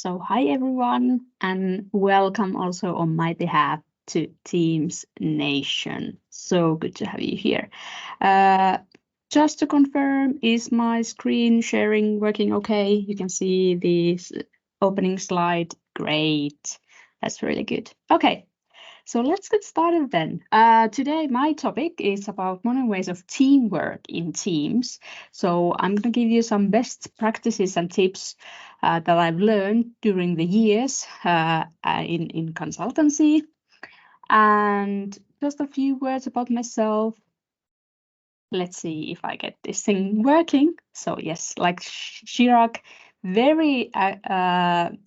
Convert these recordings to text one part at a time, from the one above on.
So hi everyone, and welcome also on my behalf to Teams Nation. So good to have you here. Just to confirm, is my screen sharing working okay? You can see this opening slide. Great. That's really good. Okay, so let's get started then. Today, my topic is about modern ways of teamwork in teams. So I'm going to give you some best practices and tips that I've learned during the years in consultancy. And just a few words about myself. Let's see if I get this thing working. So yes, like Chirac, very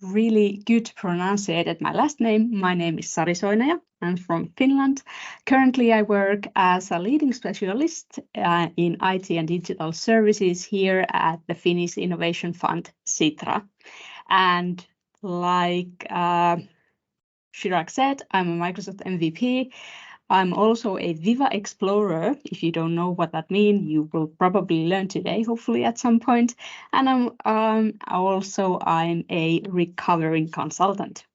really good to pronounce it. My last name. My name is Sari Soinaja. I'm from Finland. Currently, I work as a leading specialist in IT and digital services here at the Finnish Innovation Fund, Sitra. And like Chirac said, I'm a Microsoft MVP. I'm also a Viva Explorer. If you don't know what that means, you will probably learn today, hopefully at some point. And I'm a recovering consultant,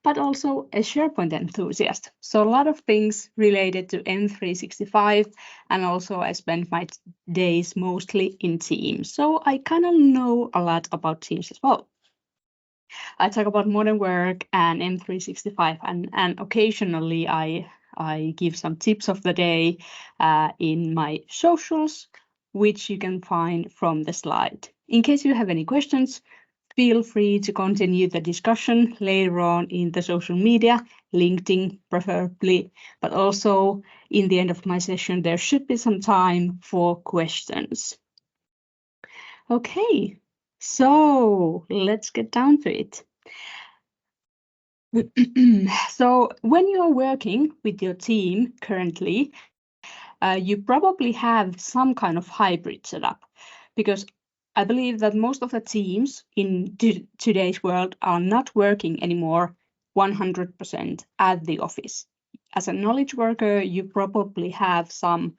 but also a SharePoint enthusiast. So a lot of things related to M365, and also I spend my days mostly in Teams. So I kind of know a lot about Teams as well. I talk about modern work and M365, and occasionally I give some tips of the day in my socials, which you can find from the slide. In case you have any questions, feel free to continue the discussion later on in the social media, LinkedIn preferably, but also in the end of my session, there should be some time for questions. Okay, so let's get down to it. So when you're working with your team currently, you probably have some kind of hybrid setup, because I believe that most of the teams in today's world are not working anymore 100% at the office. As a knowledge worker, you probably have some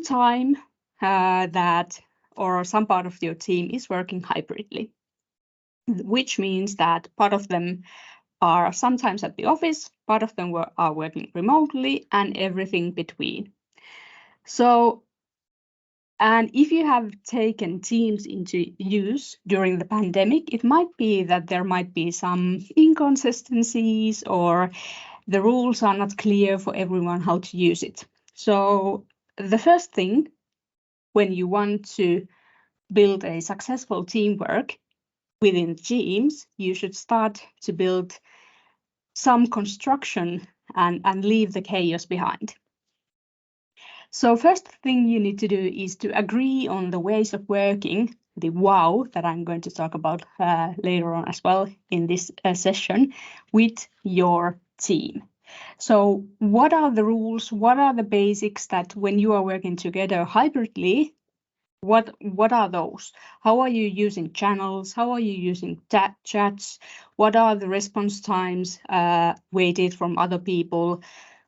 time that or some part of your team is working hybridly, which means that part of them are sometimes at the office, part of them are working remotely, and everything between. So, and if you have taken Teams into use during the pandemic, it might be that there might be some inconsistencies or the rules are not clear for everyone how to use it. So the first thing when you want to build a successful teamwork within Teams, you should start to build some construction and leave the chaos behind. So first thing you need to do is to agree on the ways of working, the wow that I'm going to talk about later on as well in this session with your team. So what are the rules? What are the basics that when you are working together hybridly, what are those? How are you using channels? How are you using chats? What are the response times waited from other people?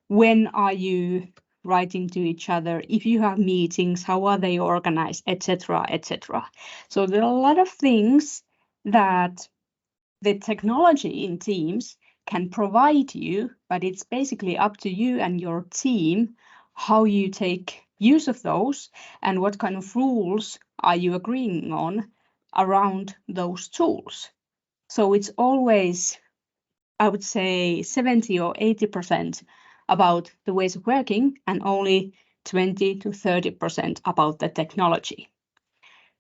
When are you writing to each other? If you have meetings, how are they organized, etc., etc. So there are a lot of things that the technology in Teams can provide you, but it's basically up to you and your team how you take use of those and what kind of rules are you agreeing on around those tools. So it's always, I would say, 70 or 80% about the ways of working and only 20 to 30% about the technology.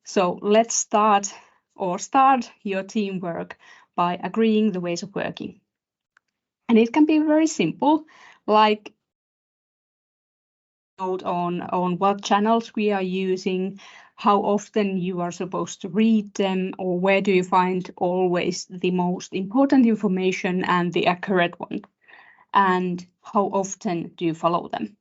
So let's start your teamwork by agreeing the ways of working. And it can be very simple, like note on what channels we are using, how often you are supposed to read them, or where do you find always the most important information and the accurate one, and how often do you follow them.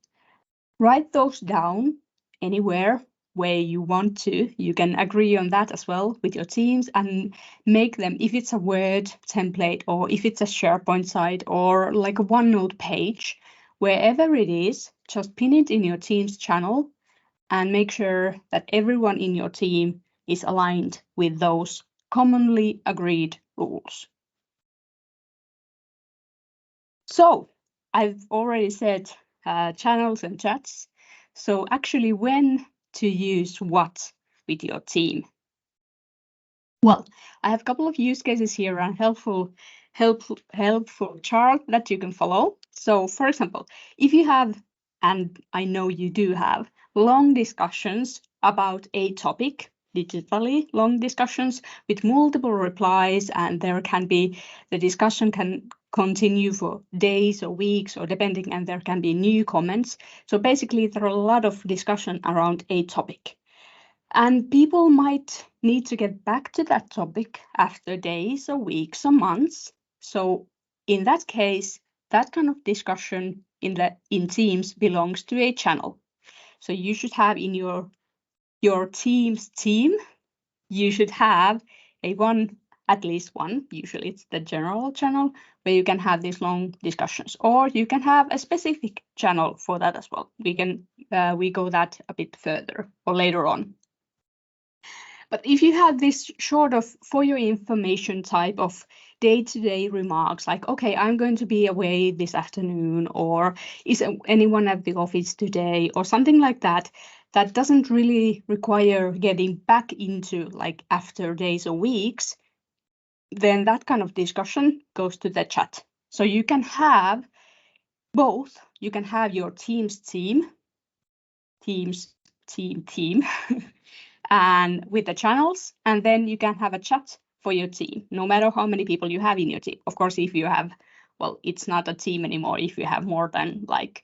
Write those down anywhere where you want to. You can agree on that as well with your teams and make them, if it's a Word template or if it's a SharePoint site or like a OneNote page, wherever it is, just pin it in your team's channel and make sure that everyone in your team is aligned with those commonly agreed rules. So I've already said channels and chats. So actually when to use what with your team? Well, I have a couple of use cases here and helpful chart that you can follow. So for example, if you have, and I know you do have, long discussions about a topic, digitally long discussions with multiple replies, and the discussion can continue for days or weeks or depending, and there can be new comments. So basically there are a lot of discussion around a topic. And people might need to get back to that topic after days or weeks or months. So in that case, that kind of discussion in Teams belongs to a channel. So you should have in your Teams team, you should have at least one, usually it's the general channel, where you can have these long discussions, or you can have a specific channel for that as well. We go that a bit further or later on. But if you have this sort of for your information type of day-to-day remarks, like, okay, I'm going to be away this afternoon, or is anyone at the office today, or something like that, that doesn't really require getting back into like after days or weeks, then that kind of discussion goes to the chat. So you can have both. You can have your Teams team, and with the channels, and then you can have a chat for your team, no matter how many people you have in your team. Of course, if you have, well, it's not a team anymore if you have more than like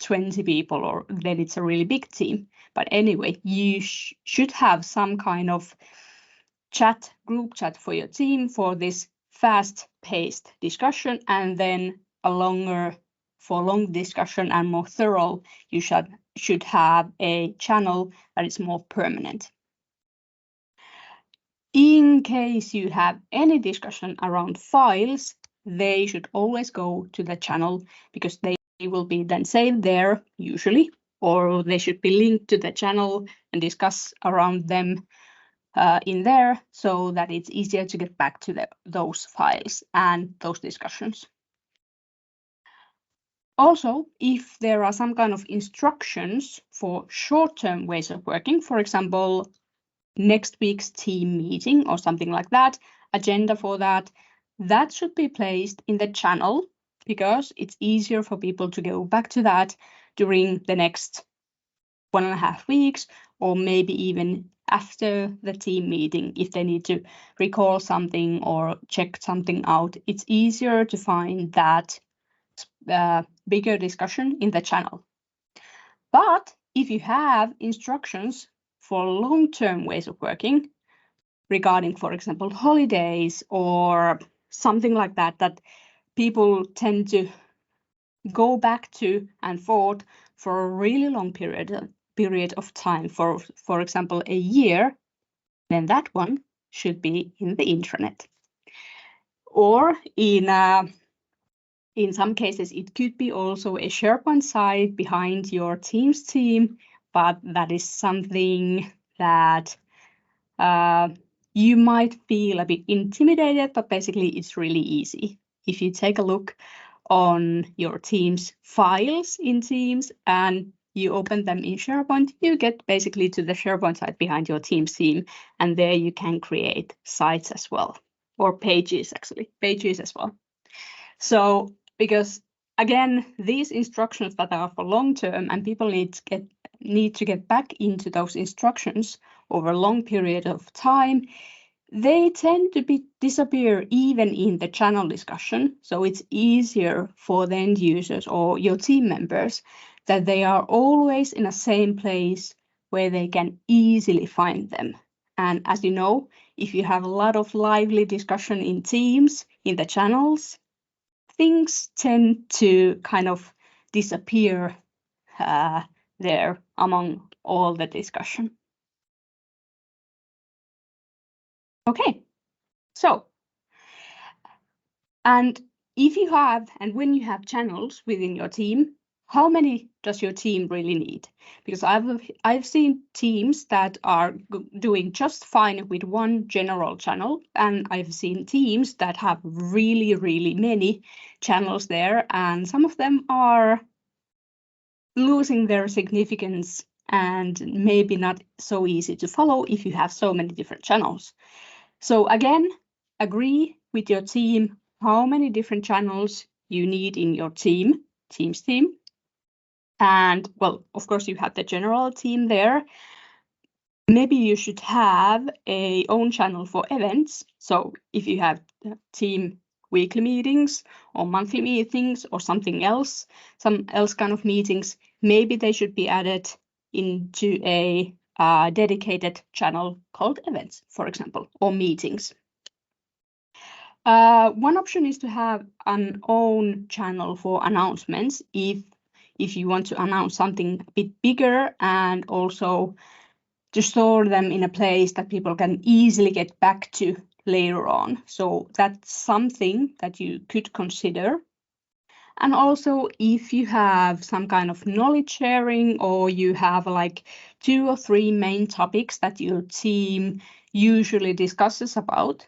20 people, or then it's a really big team. But anyway, you should have some kind of group chat for your team for this fast-paced discussion, and then for long discussion and more thorough, you should have a channel that is more permanent. In case you have any discussion around files, they should always go to the channel, because they will be then saved there usually, or they should be linked to the channel and discuss around them in there, so that it's easier to get back to those files and those discussions. Also, if there are some kind of instructions for short-term ways of working, for example, next week's team meeting or something like that, agenda for that should be placed in the channel, because it's easier for people to go back to that during the next 1.5 weeks, or maybe even after the team meeting, if they need to recall something or check something out. It's easier to find that bigger discussion in the channel. But if you have instructions for long-term ways of working regarding, for example, holidays or something like that, that people tend to go back to and forth for a really long period of time, for example, a year, then that one should be in the intranet. Or in some cases, it could be also a SharePoint site behind your Teams team, but that is something that you might feel a bit intimidated, but basically it's really easy. If you take a look on your Teams files in Teams and you open them in SharePoint, you get basically to the SharePoint site behind your Teams team, and there you can create sites as well, or pages as well. So because again, these instructions that are for long term, and people need to get back into those instructions over a long period of time, they tend to disappear even in the channel discussion. So it's easier for the end users or your team members that they are always in the same place where they can easily find them. And as you know, if you have a lot of lively discussion in Teams, in the channels, things tend to kind of disappear there among all the discussion. Okay, so, and when you have channels within your team, how many does your team really need? Because I've seen teams that are doing just fine with one general channel, and I've seen teams that have really, really many channels there, and some of them are losing their significance and maybe not so easy to follow if you have so many different channels. So again, agree with your team how many different channels you need in your team's team. And well, of course, you have the general team there. Maybe you should have a own channel for events. So if you have team weekly meetings or monthly meetings or something else, some else kind of meetings, maybe they should be added into a dedicated channel called events, for example, or meetings. One option is to have an own channel for announcements if you want to announce something a bit bigger, and also to store them in a place that people can easily get back to later on. So that's something that you could consider. And also, if you have some kind of knowledge sharing, or you have like 2 or 3 main topics that your team usually discusses about,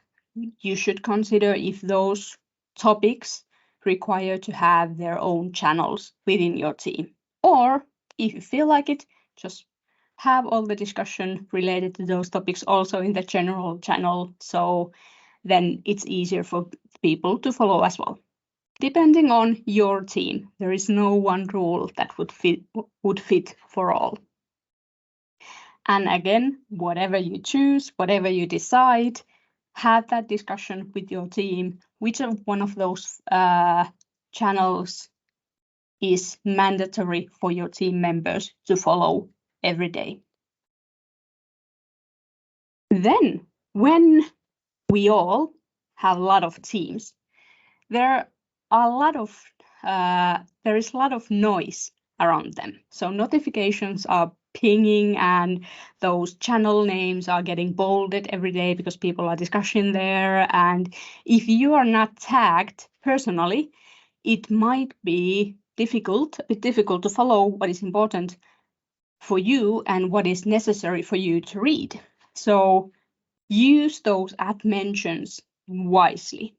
you should consider if those topics require to have their own channels within your team. Or if you feel like it, just have all the discussion related to those topics also in the general channel. So then it's easier for people to follow as well. Depending on your team, there is no one rule that would fit for all. And again, whatever you choose, whatever you decide, have that discussion with your team. Which one of those channels is mandatory for your team members to follow every day? Then, when we all have a lot of teams, there is a lot of noise around them. So notifications are pinging, and those channel names are getting bolded every day because people are discussing there. And if you are not tagged personally, it might be a bit difficult to follow what is important for you and what is necessary for you to read. So use those @ mentions wisely.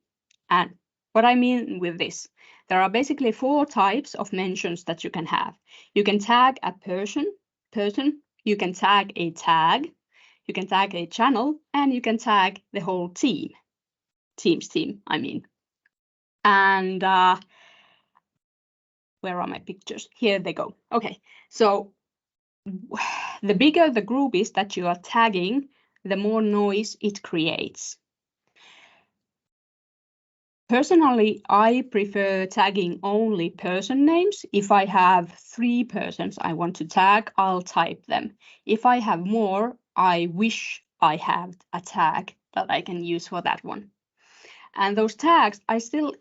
And what I mean with this, there are basically 4 types of mentions that you can have. You can tag a person, you can tag a tag, you can tag a channel, and you can tag the whole team's team, I mean. And where are my pictures? Here they go. Okay, so the bigger the group is that you are tagging, the more noise it creates. Personally, I prefer tagging only person names. If I have 3 persons I want to tag, I'll type them. If I have more, I wish I had a tag that I can use for that one. And those tags, I still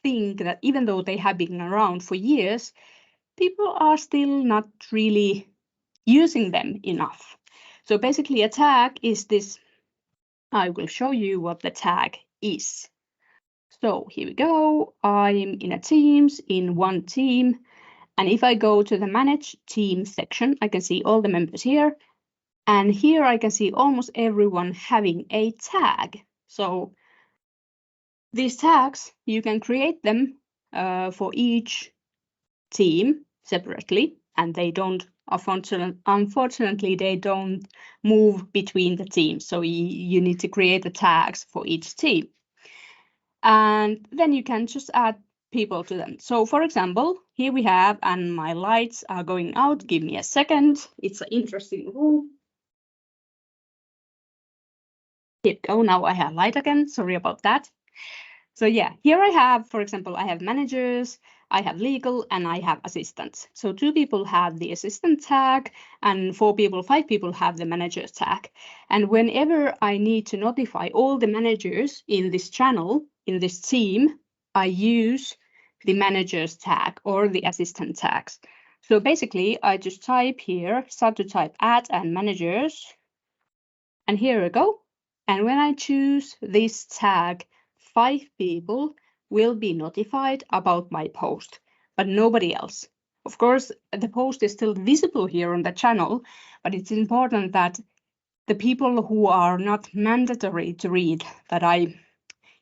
think that even though they have been around for years, people are still not really using them enough. So basically a tag is this. I will show you what the tag is. So here we go. I'm in a Teams, in one team. And if I go to the Manage Team section, I can see all the members here. And here I can see almost everyone having a tag. So these tags, you can create them for each team separately. And they don't, unfortunately, they don't move between the teams. So you need to create the tags for each team. And then you can just add people to them. So for example, here we have, and my lights are going out. Give me a second. It's an interesting room. Here we go. Now I have light again. Sorry about that. So yeah, here I have, for example, I have managers, I have legal, and I have assistants. So 2 people have the assistant tag, and 4 people, 5 people have the manager's tag. And whenever I need to notify all the managers in this channel, in this team, I use the manager's tag or the assistant tags. So basically, I just type here, start to type @ and managers, and here we go. And when I choose this tag, 5 people will be notified about my post, but nobody else. Of course, the post is still visible here on the channel, but it's important that the people who are not mandatory to read,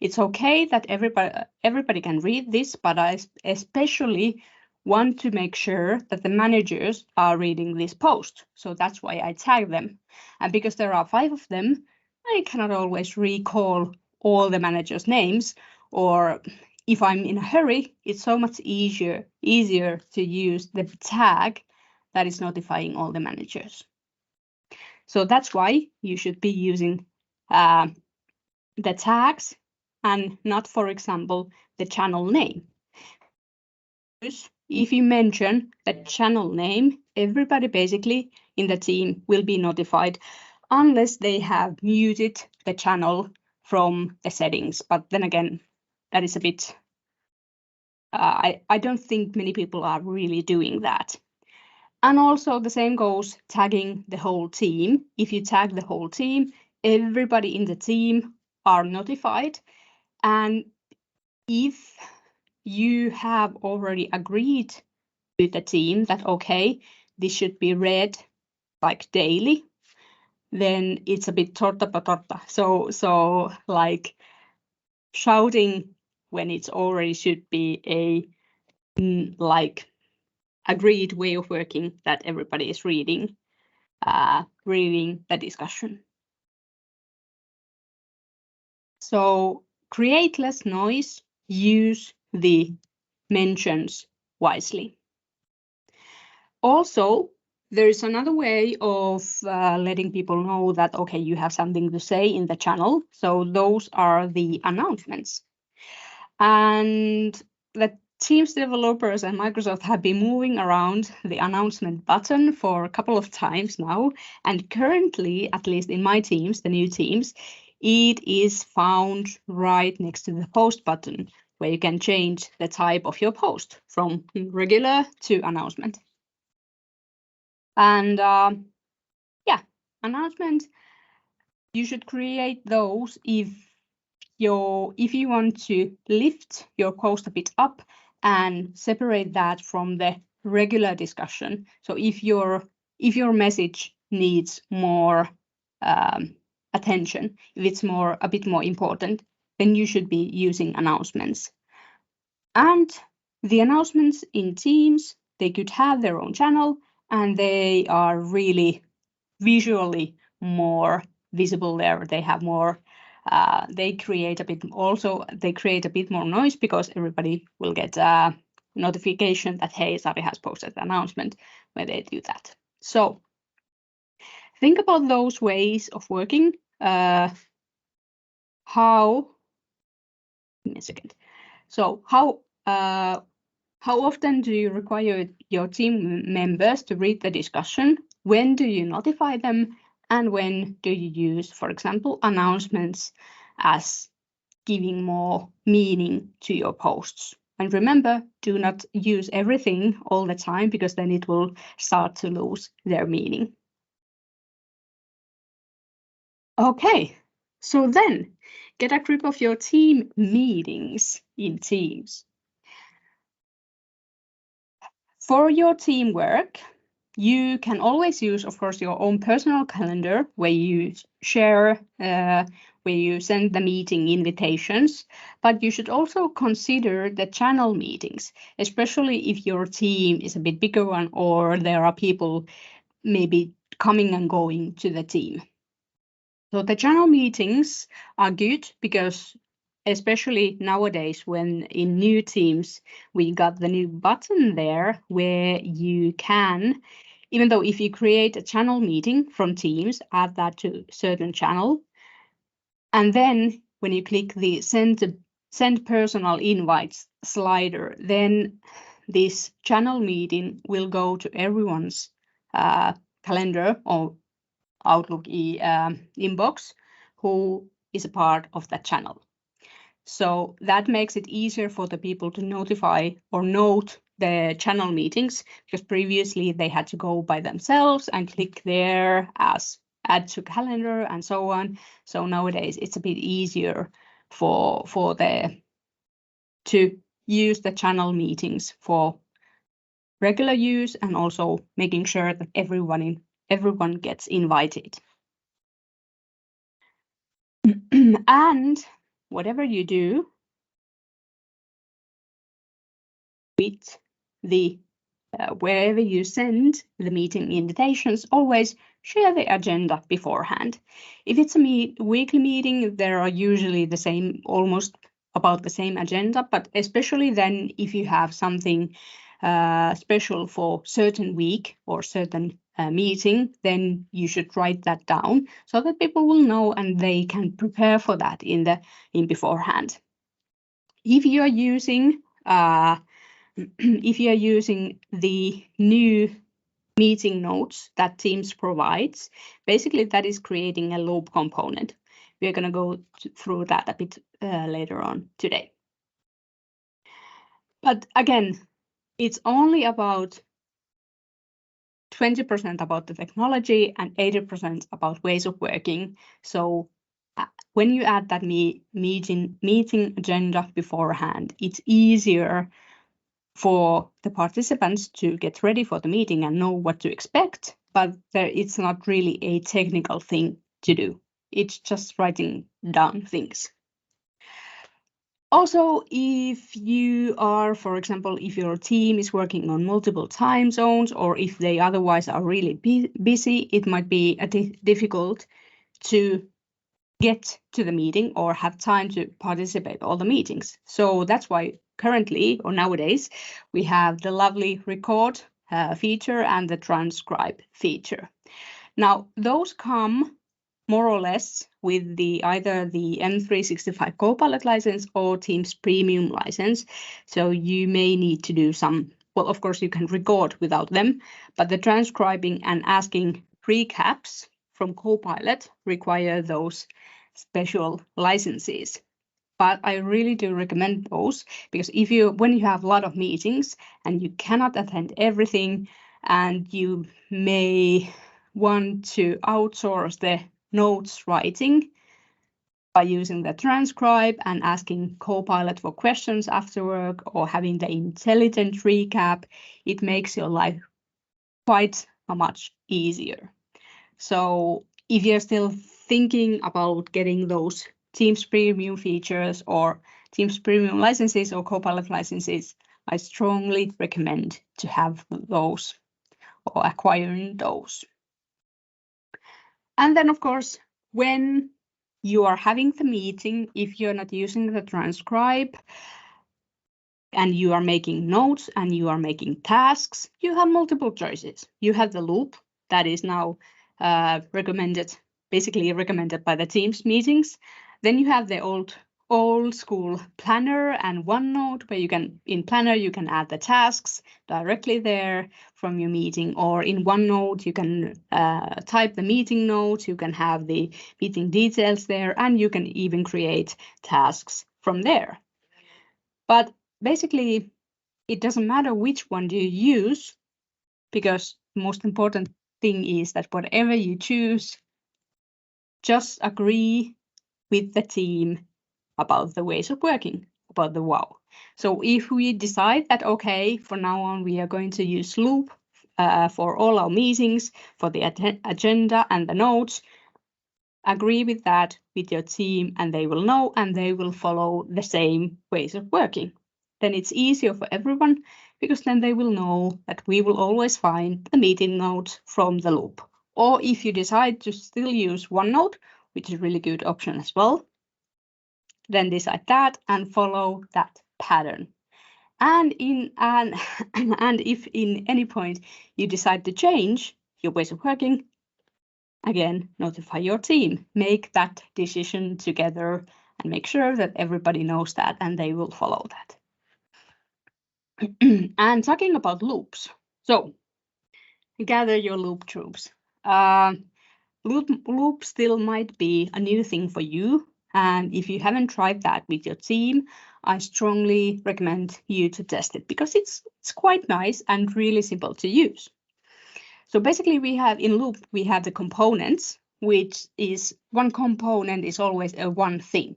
it's okay that everybody can read this, but I especially want to make sure that the managers are reading this post. So that's why I tag them. And because there are 5 of them, I cannot always recall all the managers' names, or if I'm in a hurry, it's so much easier to use the tag that is notifying all the managers. So that's why you should be using the tags and not, for example, the channel name. If you mention the channel name, everybody basically in the team will be notified unless they have muted the channel from the settings. But then again, that is a bit, I don't think many people are really doing that. And also the same goes tagging the whole team. If you tag the whole team, everybody in the team are notified. And if you have already agreed with the team that, okay, this should be read like daily, then it's a bit torta patorta. So like shouting when it's already should be a like agreed way of working that everybody is reading the discussion. So create less noise, use the mentions wisely. Also, there is another way of letting people know that, okay, you have something to say in the channel. So those are the announcements. And the Teams developers and Microsoft have been moving around the announcement button for a couple of times now. And currently, at least in my teams, the new teams, it is found right next to the post button, where you can change the type of your post from regular to announcement. And yeah, announcement, you should create those if you want to lift your post a bit up and separate that from the regular discussion. So if your message needs more attention, if it's a bit more important, then you should be using announcements. And the announcements in Teams, they could have their own channel, and they are really visually more visible there. They have more. They create a bit more noise because everybody will get a notification that, hey, Sari has posted an announcement when they do that. So think about those ways of working. Give me a second. So how often do you require your team members to read the discussion? When do you notify them? And when do you use, for example, announcements as giving more meaning to your posts? And remember, do not use everything all the time, because then it will start to lose their meaning. Okay, so then get a grip of your team meetings in Teams. For your teamwork, you can always use, of course, your own personal calendar where you share, where you send the meeting invitations, but you should also consider the channel meetings, especially if your team is a bit bigger one or there are people maybe coming and going to the team. So the channel meetings are good because especially nowadays when in new teams, we got the new button there where you can, even though if you create a channel meeting from Teams, add that to certain channel. And then when you click the send personal invites slider, then this channel meeting will go to everyone's calendar or Outlook inbox who is a part of that channel. So that makes it easier for the people to notify or note the channel meetings, because previously they had to go by themselves and click there as add to calendar and so on. So nowadays it's a bit easier to use the channel meetings for regular use and also making sure that everyone gets invited. And whatever you do with the wherever you send the meeting invitations, always share the agenda beforehand. If it's a weekly meeting, there are usually the same, almost about the same agenda, but especially then if you have something special for certain week or certain meeting, then you should write that down so that people will know and they can prepare for that in beforehand. If you are using if you are using the new meeting notes that Teams provides, basically that is creating a loop component. We're going to go through that a bit later on today. But again, it's only about 20% about the technology and 80% about ways of working. So when you add that meeting agenda beforehand, it's easier for the participants to get ready for the meeting and know what to expect, but it's not really a technical thing to do. It's just writing down things. Also, if you are, for example, if your team is working on multiple time zones, or if they otherwise are really busy, it might be difficult to get to the meeting or have time to participate all the meetings. So that's why currently, or nowadays, we have the lovely record feature and the transcribe feature. Now, those come more or less with either the M365 Copilot license or Teams Premium license. So you may need to do some, well, of course you can record without them, but the transcribing and asking recaps from Copilot require those special licenses. But I really do recommend those, because when you have a lot of meetings and you cannot attend everything, and you may want to outsource the notes writing by using the transcribe and asking Copilot for questions after work, or having the intelligent recap, it makes your life quite much easier. So if you're still thinking about getting those Teams Premium features or Teams Premium licenses or Copilot licenses, I strongly recommend to have those or acquiring those. And then, of course, when you are having the meeting, if you're not using the transcribe and you are making notes and you are making tasks, you have multiple choices. You have the loop that is now basically recommended by the Teams meetings. Then you have the old school planner and OneNote, where in planner you can add the tasks directly there from your meeting, or in OneNote you can type the meeting notes, you can have the meeting details there, and you can even create tasks from there. But basically, it doesn't matter which one do you use, because the most important thing is that whatever you choose, just agree with the team about the ways of working, about the wow. So if we decide that, okay, from now on we are going to use Loop for all our meetings, for the agenda and the notes, agree with that with your team, and they will know and they will follow the same ways of working. Then it's easier for everyone, because then they will know that we will always find the meeting notes from the Loop. Or if you decide to still use OneNote, which is a really good option as well, then decide that and follow that pattern. And if in any point you decide to change your ways of working, again, notify your team, make that decision together, and make sure that everybody knows that and they will follow that. And talking about loops, so gather your loop troops. Loop still might be a new thing for you, and if you haven't tried that with your team, I strongly recommend you to test it, because it's quite nice and really simple to use. So basically we have in Loop, we have the components, which is one component is always a one thing.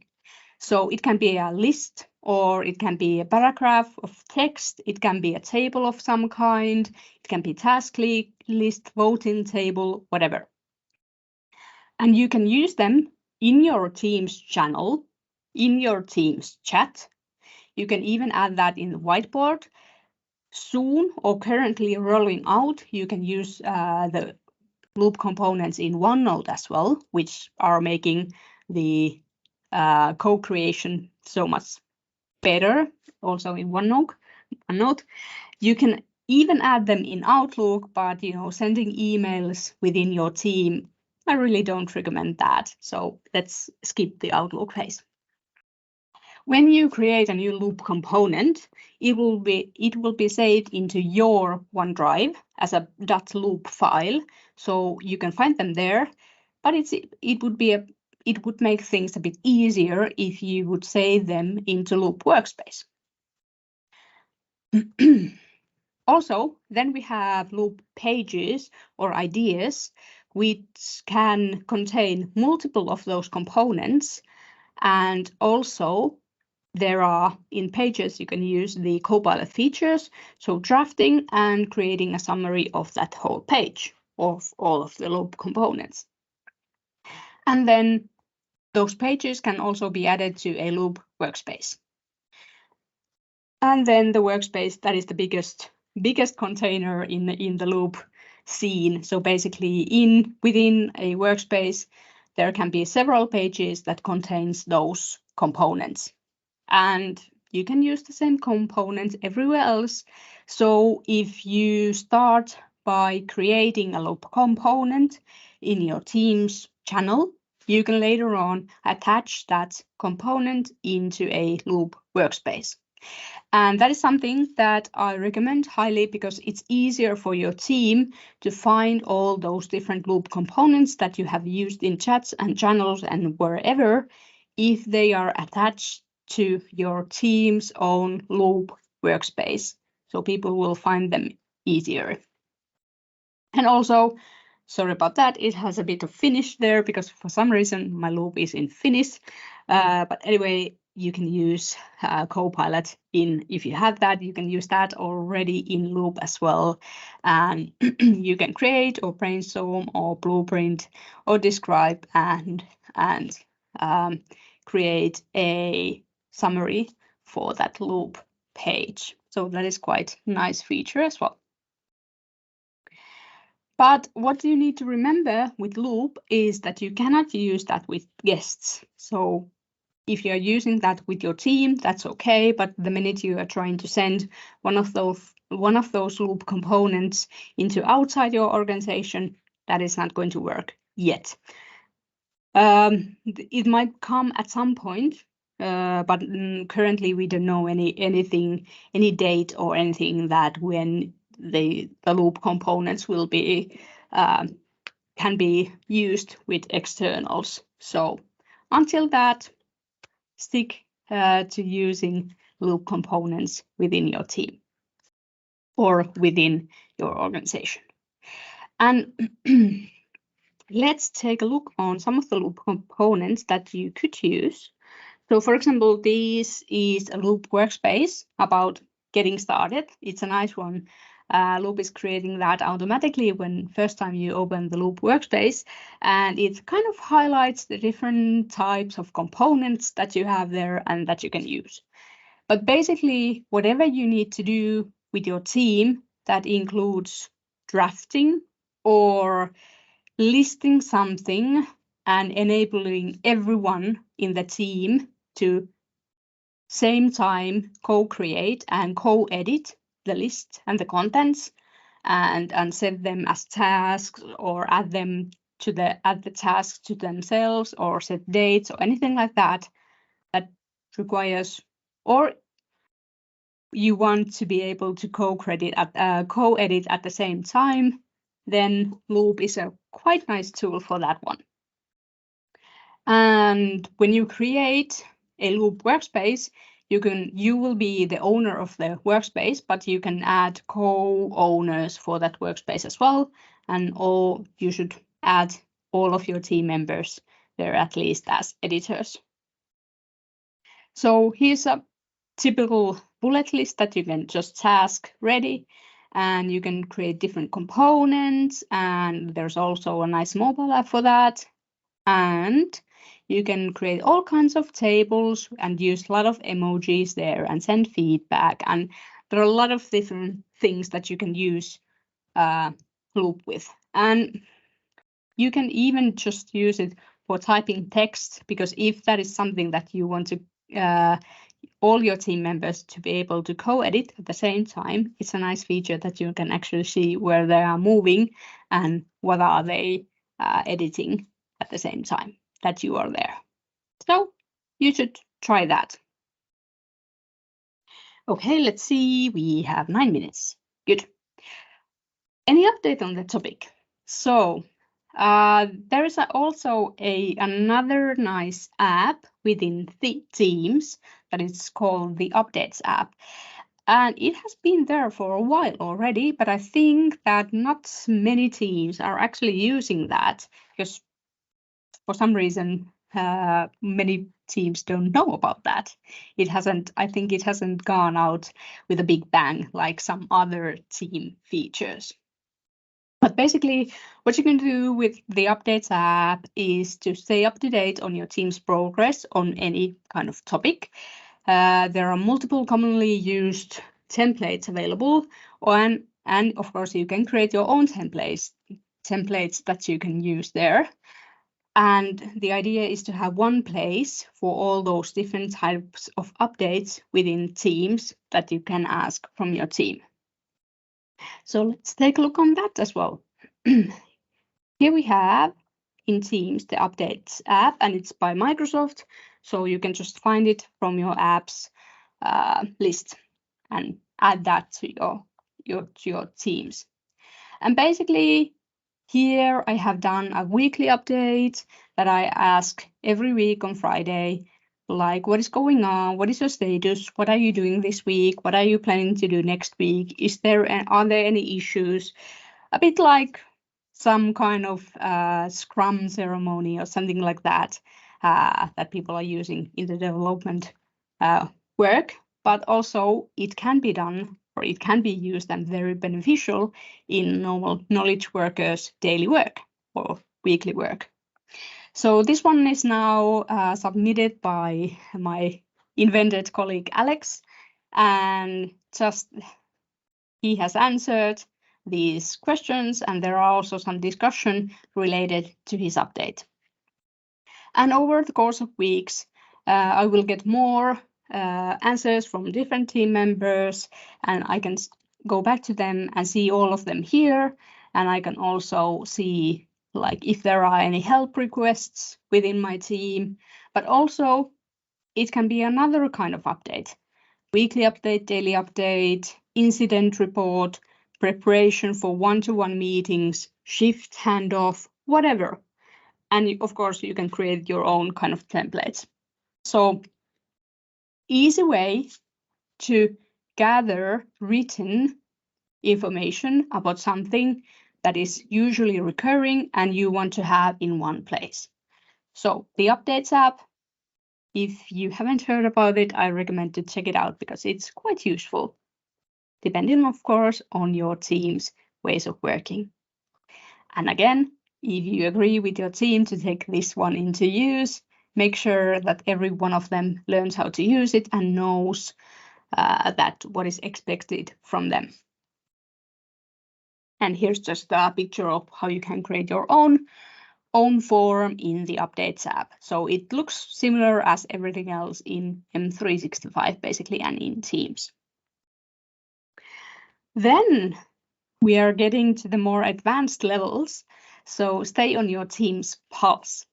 So it can be a list, or it can be a paragraph of text. It can be a table of some kind. It can be task list, voting table, whatever. And you can use them in your Teams channel, in your Teams chat. You can even add that in the whiteboard. Soon or currently rolling out, you can use the loop components in OneNote as well, which are making the co-creation so much better also in OneNote. You can even add them in Outlook, but sending emails within your team, I really don't recommend that. So let's skip the Outlook phase. When you create a new loop component, it will be saved into your OneDrive as a .loop file, so you can find them there. But it would make things a bit easier if you would save them into Loop Workspace. Also, then we have Loop pages or ideas, which can contain multiple of those components, and also there are, in pages, you can use the Copilot features, so drafting and creating a summary of that whole page of all of the loop components. And then those pages can also be added to a loop workspace. And then the workspace, that is the biggest container in the loop scene. So basically within a workspace, there can be several pages that contains those components. And you can use the same components everywhere else. So if you start by creating a loop component in your Teams channel, you can later on attach that component into a loop workspace. And that is something that I recommend highly because it's easier for your team to find all those different loop components that you have used in chats and channels and wherever if they are attached to your team's own loop workspace. So people will find them easier. And also, sorry about that, it has a bit of Finnish there because for some reason my loop is in Finnish. But anyway, you can use Copilot if you have that, you can use that already in Loop as well. And you can create or brainstorm or blueprint or describe and create a summary for that Loop page. So that is quite a nice feature as well. But what you need to remember with Loop is that you cannot use that with guests. So if you're using that with your team, that's okay. But the minute you are trying to send one of those Loop components into outside your organization, that is not going to work yet. It might come at some point, but currently we don't know any date or anything that when the loop components will be can be used with externals. So until that, stick to using loop components within your team or within your organization. And let's take a look on some of the loop components that you could use. So for example, this is a Loop workspace about getting started. It's a nice one. Loop is creating that automatically when first time you open the Loop workspace, and it kind of highlights the different types of components that you have there and that you can use. But basically, whatever you need to do with your team, that includes drafting or listing something and enabling everyone in the team to same time co-create and co-edit the list and the contents and set them as tasks or add the tasks to themselves or set dates or anything like that requires, or you want to be able to co-edit at the same time, then Loop is a quite nice tool for that one. And when you create a Loop workspace, you will be the owner of the workspace, but you can add co-owners for that workspace as well. And you should add all of your team members there at least as editors. So here's a typical bullet list that you can just task ready, and you can create different components, and there's also a nice mobile app for that. And you can create all kinds of tables and use a lot of emojis there and send feedback. And there are a lot of different things that you can use Loop with. And you can even just use it for typing text, because if that is something that you want to all your team members to be able to co-edit at the same time, it's a nice feature that you can actually see where they are moving and what are they editing at the same time that you are there. So you should try that. Okay, let's see, we have 9 minutes. Good. Any update on the topic? So there is also another nice app within the Teams that is called the Updates app. And it has been there for a while already, but I think that not many teams are actually using that, because for some reason many teams don't know about that. I think it hasn't gone out with a big bang like some other team features. But basically, what you can do with the Updates app is to stay up to date on your team's progress on any kind of topic. There are multiple commonly used templates available, and of course you can create your own templates that you can use there. And the idea is to have one place for all those different types of updates within Teams that you can ask from your team. So let's take a look on that as well. Here we have in Teams the Updates app, and it's by Microsoft, so you can just find it from your apps list and add that to your Teams. And basically, here I have done a weekly update that I ask every week on Friday, like what is going on, what is your status, what are you doing this week, what are you planning to do next week, are there any issues, a bit like some kind of Scrum ceremony or something like that that people are using in the development work, but also it can be done, or it can be used and very beneficial in normal knowledge workers' daily work or weekly work. So this one is now submitted by my invented colleague Alex, and just he has answered these questions, and there are also some discussion related to his update. And over the course of weeks, I will get more answers from different team members, and I can go back to them and see all of them here. And I can also see like if there are any help requests within my team, but also it can be another kind of update. Weekly update, daily update, incident report, preparation for one-to-one meetings, shift handoff, whatever. And of course, you can create your own kind of templates. So easy way to gather written information about something that is usually recurring and you want to have in one place. So the Updates app, if you haven't heard about it, I recommend to check it out because it's quite useful, depending, of course, on your team's ways of working. And again, if you agree with your team to take this one into use, make sure that every one of them learns how to use it and knows that what is expected from them. And here's just a picture of how you can create your own form in the Updates app. So it looks similar as everything else in M365 basically and in Teams. Then we are getting to the more advanced levels, so stay on your team's pulse.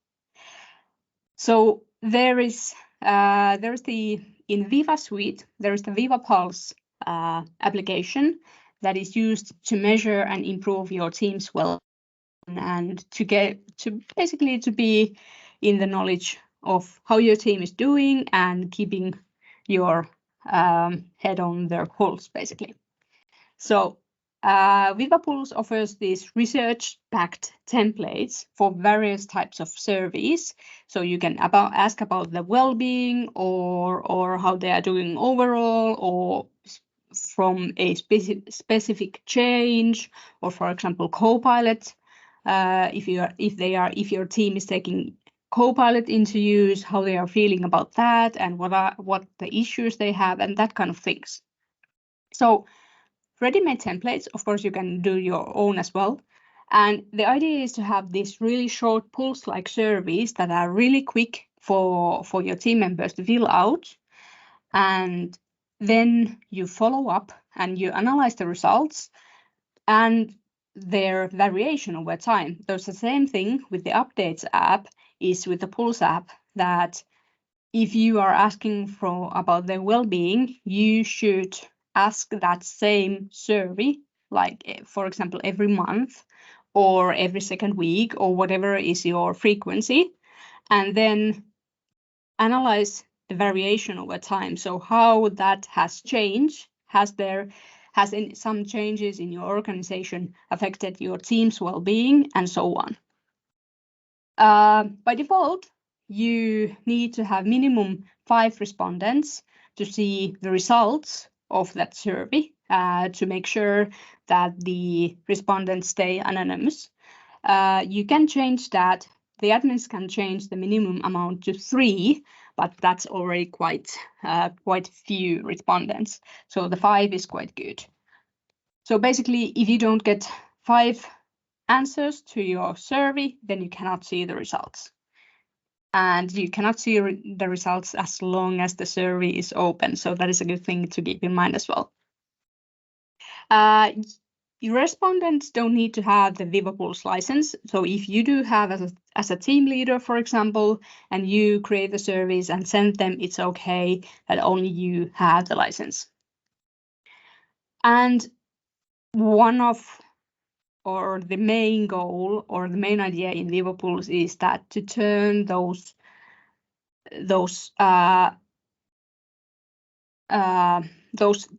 So there is in Viva Suite, there is the Viva Pulse application that is used to measure and improve your team's well and to basically be in the knowledge of how your team is doing and keeping your head on their pulse basically. So Viva Pulse offers these research-backed templates for various types of surveys. So you can ask about the well-being or how they are doing overall, or from a specific change, or for example, Copilot. If your team is taking Copilot into use, how they are feeling about that, and what the issues they have, and that kind of things. So ready-made templates, of course, you can do your own as well. And the idea is to have these really short pulse-like surveys that are really quick for your team members to fill out. And then you follow up and you analyze the results and their variation over time. There's the same thing with the updates app is with the Pulse app, that if you are asking about their well-being, you should ask that same survey, like for example, every month or every second week or whatever is your frequency, and then analyze the variation over time. So how that has changed, has some changes in your organization affected your team's well-being, and so on. By default, you need to have minimum 5 respondents to see the results of that survey, to make sure that the respondents stay anonymous. You can change that. The admins can change the minimum amount to 3, but that's already quite few respondents. So the 5 is quite good. So basically, if you don't get 5 answers to your survey, then you cannot see the results. And you cannot see the results as long as the survey is open. So that is a good thing to keep in mind as well. Your respondents don't need to have the Viva Pulse license. So if you do have as a team leader, for example, and you create the surveys and send them, it's okay that only you have the license. And the main goal or the main idea in Viva Pulse is that to turn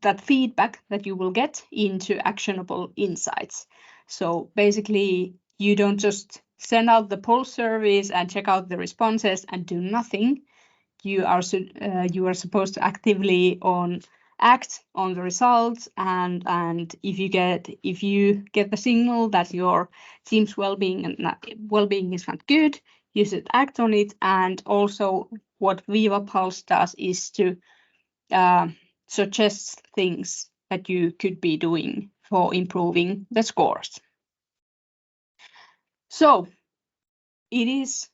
that feedback that you will get into actionable insights. So basically, you don't just send out the pulse surveys and check out the responses and do nothing. You are supposed to actively act on the results, and if you get the signal that your team's well-being is not good, you should act on it. And also, what Viva Pulse does is to suggest things that you could be doing for improving the scores. So it is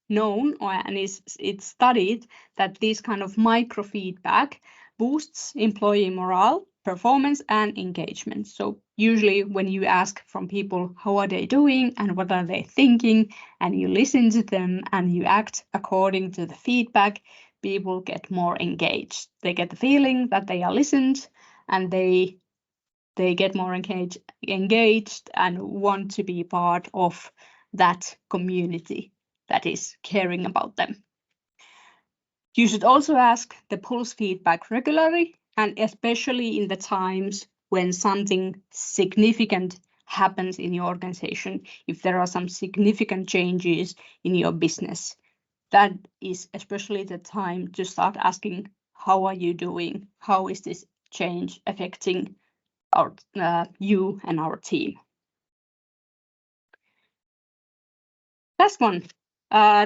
known and it's studied that this kind of microfeedback boosts employee morale, performance, and engagement. So usually when you ask from people how are they doing and what are they thinking, and you listen to them and you act according to the feedback, people get more engaged. They get the feeling that they are listened, and they get more engaged and want to be part of that community that is caring about them. You should also ask the pulse feedback regularly, and especially in the times when something significant happens in your organization. If there are some significant changes in your business, that is especially the time to start asking, how are you doing? How is this change affecting you and our team? Last one.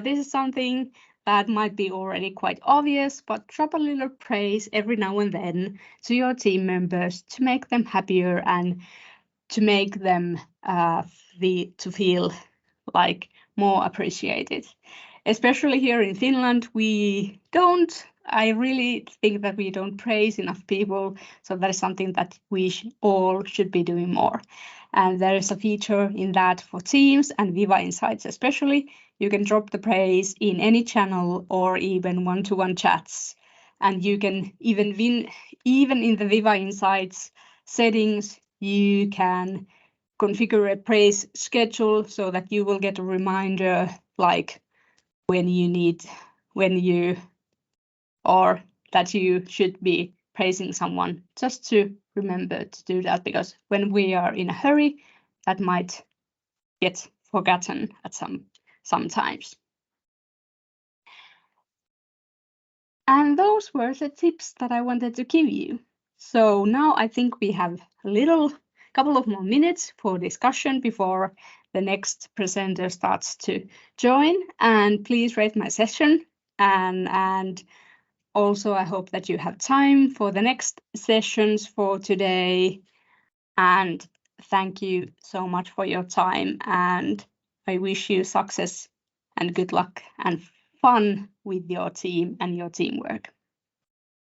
This is something that might be already quite obvious, but drop a little praise every now and then to your team members to make them happier and to make them to feel like more appreciated. Especially here in Finland, I really think that we don't praise enough people. So that is something that we all should be doing more. And there is a feature in that for Teams and Viva Insights especially. You can drop the praise in any channel or even one-to-one chats. And you can even in the Viva Insights settings, you can configure a praise schedule so that you will get a reminder like that you should be praising someone, just to remember to do that, because when we are in a hurry, that might get forgotten at sometimes. And those were the tips that I wanted to give you. So now I think we have a couple of more minutes for discussion before the next presenter starts to join. And please rate my session. And also, I hope that you have time for the next sessions for today. And thank you so much for your time. And I wish you success and good luck and fun with your team and your teamwork.